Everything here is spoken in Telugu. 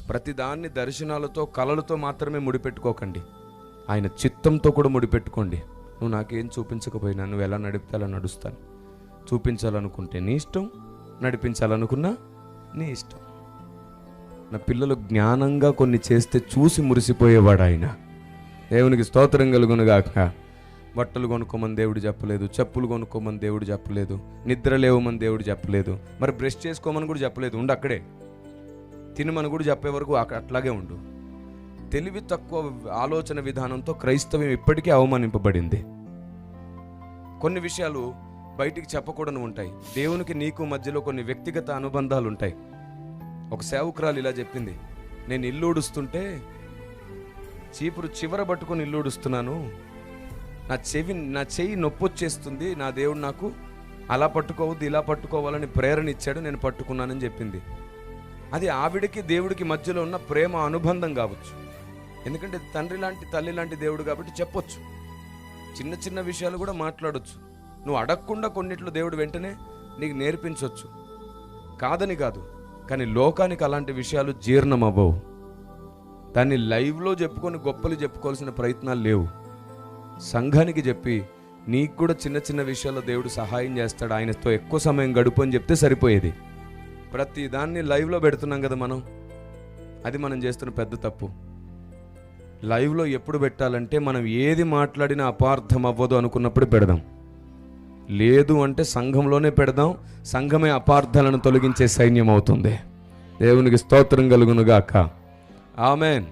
ప్రతిదాన్ని దర్శనాలతో కలలతో మాత్రమే ముడిపెట్టుకోకండి, ఆయన చిత్తంతో కూడా ముడిపెట్టుకోండి. నువ్వు నాకేం చూపించకపోయినా నువ్వు ఎలా నడిపితే అలా నడుస్తాను. చూపించాలనుకుంటే నీ ఇష్టం, నడిపించాలనుకున్నా నీ ఇష్టం. నా పిల్లలు జ్ఞానంగా కొన్ని చేస్తే చూసి మురిసిపోయేవాడు ఆయన. దేవునికి స్తోత్రం కలుగునుగాక. బట్టలు కొనుక్కోమని దేవుడు చెప్పలేదు, చెప్పులు కొనుక్కోమని దేవుడు చెప్పలేదు, నిద్ర లేవమని దేవుడు చెప్పలేదు, మరి బ్రష్ చేసుకోమని కూడా చెప్పలేదు. ఉండు అక్కడే, తినమని కూడా చెప్పే వరకు అట్లాగే ఉండు. తెలివి తక్కువ ఆలోచన విధానంతో క్రైస్తవ్యం ఇప్పటికీ అవమానింపబడింది. కొన్ని విషయాలు బయటికి చెప్పకూడని ఉంటాయి. దేవునికి నీకు మధ్యలో కొన్ని వ్యక్తిగత అనుబంధాలు ఉంటాయి. ఒక సేవకురాలు ఇలా చెప్పింది, నేను ఇల్లు ఊడుస్తుంటే చీపురు చివర పట్టుకొని ఇల్లు ఊడుస్తున్నాను, నా చెయ్యి నొప్పి వచ్చేస్తుంది, నా దేవుడు నాకు అలా పట్టుకోవద్దు ఇలా పట్టుకోవాలని ప్రేరణ ఇచ్చాడు, నేను పట్టుకున్నానని చెప్పింది. అది ఆవిడికి దేవుడికి మధ్యలో ఉన్న ప్రేమ అనుబంధం కావచ్చు. ఎందుకంటే తండ్రి లాంటి తల్లి లాంటి దేవుడు కాబట్టి చెప్పొచ్చు. చిన్న చిన్న విషయాలు కూడా మాట్లాడొచ్చు. నువ్వు అడగకుండా కొన్నిట్లో దేవుడు వెంటనే నీకు నేర్పించవచ్చు, కాదని కాదు. కానీ లోకానికి అలాంటి విషయాలు జీర్ణం అవ్వవు. దాన్ని లైవ్లో చెప్పుకొని గొప్పలు చెప్పుకోవాల్సిన ప్రయత్నాలు లేవు. సంఘానికి చెప్పి నీకు కూడా చిన్న చిన్న విషయాల్లో దేవుడు సహాయం చేస్తాడు, ఆయనతో ఎక్కువ సమయం గడుపు అని చెప్తే సరిపోయేది. ప్రతి దాన్ని లైవ్లో పెడుతున్నాం కదా మనం, అది మనం చేస్తున్న పెద్ద తప్పు. లైవ్లో ఎప్పుడు పెట్టాలంటే మనం ఏది మాట్లాడినా అపార్థం అవ్వదు అనుకున్నప్పుడు పెడదాం. లేదు అంటే సంఘంలోనే పెడదాం. సంఘమే అపార్థాలను తొలగించే సైన్యం అవుతుంది. దేవునికి స్తోత్రం కలుగునుగాక. ఆమేన్.